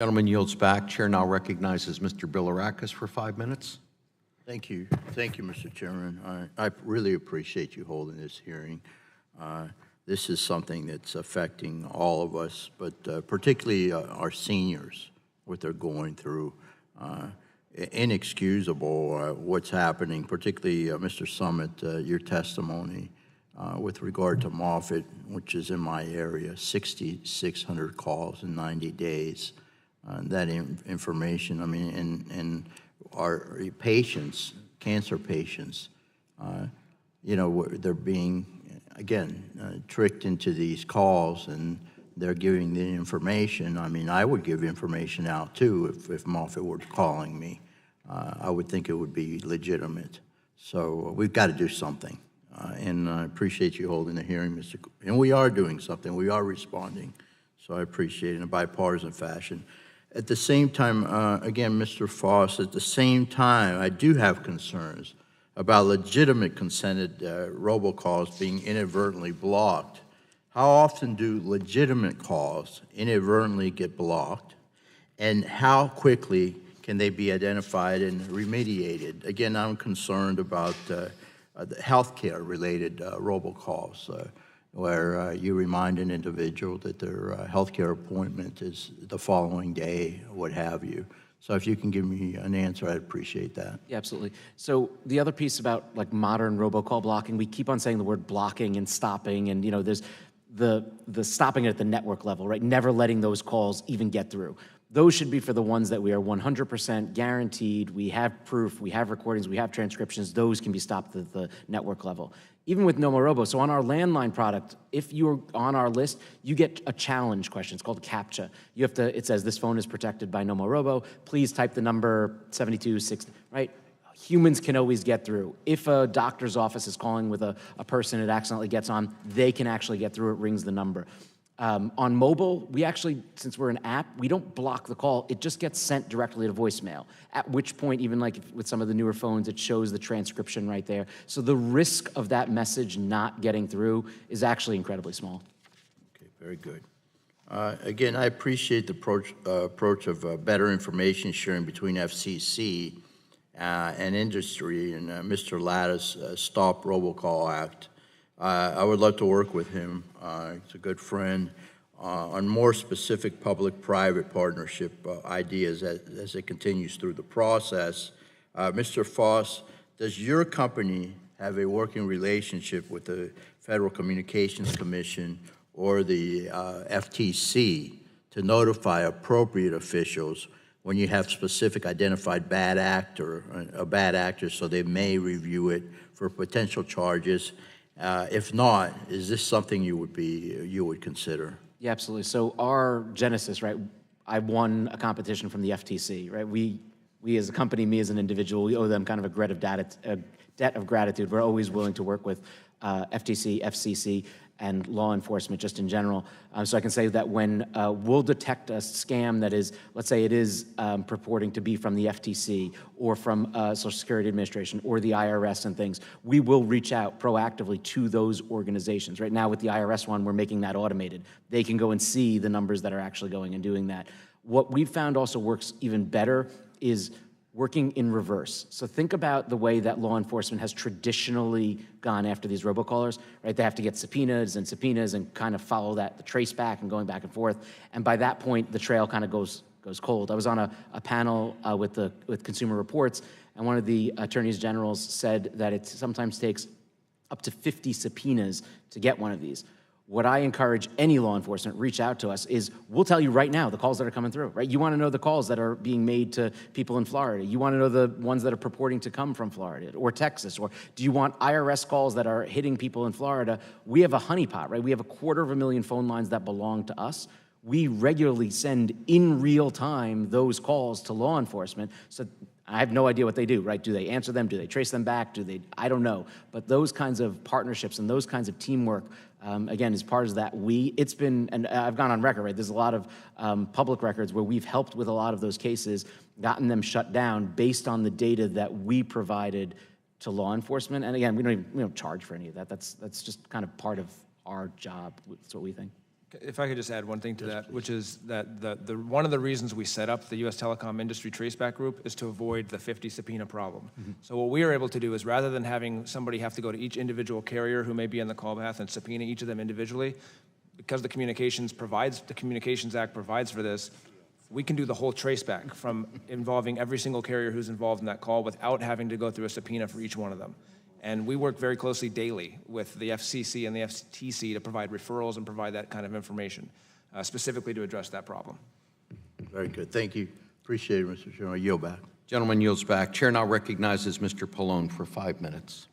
Gentleman yields back. Chair now recognizes Mr. Bilirakis for 5 minutes. Thank you. Thank you, Mr. Chairman. I really appreciate you holding this hearing. This is something that's affecting all of us, but particularly our seniors, what they're going through. Inexcusable what's happening, particularly Mr. Summit, your testimony with regard to Moffett, which is in my area, 6,600 calls in 90 days. That information, I mean, and our patients, cancer patients, you know, they're being, again, tricked into these calls, and they're giving the information. I mean, I would give information out too if Moffett were calling me. I would think it would be legitimate. So we've got to do something. And I appreciate you holding the hearing, Mr. And we are doing something. We are responding. So I appreciate it in a bipartisan fashion. At the same time, again, Mr. Foss, at the same time, I do have concerns about legitimate consented robocalls being inadvertently blocked. How often do legitimate calls inadvertently get blocked, and how quickly can they be identified and remediated? Again, I'm concerned about the healthcare-related robocalls, where you remind an individual that their healthcare appointment is the following day, what have you. So if you can give me an answer, I'd appreciate that. Yeah, absolutely. So the other piece about like modern robocall blocking, we keep on saying the word blocking and stopping, and you know, there's the stopping it at the network level, right? Never letting those calls even get through. Those should be for the ones that we are 100% guaranteed. We have proof, we have recordings, we have transcriptions. Those can be stopped at the network level. Even with No More Robo, so on our landline product, if you're on our list, you get a challenge question. It's called CAPTCHA. You have to, it says this phone is protected by No More Robo. Please type the number 7260, right? Humans can always get through. If a doctor's office is calling with a person it accidentally gets on, they can actually get through. It rings the number. On mobile, we actually, since we're an app, we don't block the call. It just gets sent directly to voicemail, at which point, even like with some of the newer phones, it shows the transcription right there. So the risk of that message not getting through is actually incredibly small. Okay, very good. Again, I appreciate the approach of better information sharing between FCC and industry and Mr. Latta's Stop Robocall Act. I would love to work with him. He's a good friend on more specific public-private partnership ideas as it continues through the process. Mr. Foss, does your company have a working relationship with the Federal Communications Commission or the FTC to notify appropriate officials when you have specific identified bad actor, so they may review it for potential charges? If not, is this something you would consider? Yeah, absolutely. So our genesis, right? I won a competition from the FTC, right? We as a company, me as an individual, we owe them kind of a debt of gratitude. We're always willing to work with FTC, FCC, and law enforcement just in general. So I can say that when we'll detect a scam that is, let's say it is purporting to be from the FTC or from Social Security Administration or the IRS and things, we will reach out proactively to those organizations. Right now with the IRS one, we're making that automated. They can go and see the numbers that are actually going and doing that. What we've found also works even better is working in reverse. So think about the way that law enforcement has traditionally gone after these robocallers, right? They have to get subpoenas and kind of follow the trace back and going back and forth. And by that point, the trail kind of goes cold. I was on a panel with Consumer Reports, and one of the attorneys generals said that it sometimes takes up to 50 subpoenas to get one of these. What I encourage any law enforcement reach out to us is we'll tell you right now the calls that are coming through, right? You want to know the calls that are being made to people in Florida. You want to know the ones that are purporting to come from Florida or Texas, or do you want IRS calls that are hitting people in Florida? We have a honeypot, right? We have 250,000 phone lines that belong to us. We regularly send in real time those calls to law enforcement. So I have no idea what they do, right? Do they answer them? Do they trace them back? I don't know. But those kinds of partnerships and those kinds of teamwork, again, as part of that, it's been, and I've gone on record, right? There's a lot of public records where we've helped with a lot of those cases, gotten them shut down based on the data that we provided to law enforcement. And again, we don't charge for any of that. That's just kind of part of our job. That's what we think. If I could just add one thing to that, which is that one of the reasons we set up the U.S. Telecom Industry Traceback Group is to avoid the 50 subpoena problem. So what we are able to do is, rather than having somebody have to go to each individual carrier who may be in the call path and subpoena each of them individually, because the Communications Act provides for this, we can do the whole traceback from involving every single carrier who's involved in that call without having to go through a subpoena for each one of them. And we work very closely daily with the FCC and the FTC to provide referrals and provide that kind of information, specifically to address that problem. Very good. Thank you. Appreciate it, Mr. Chairman. I yield back. Gentleman yields back. Chair now recognizes Mr. Pallone for 5 minutes.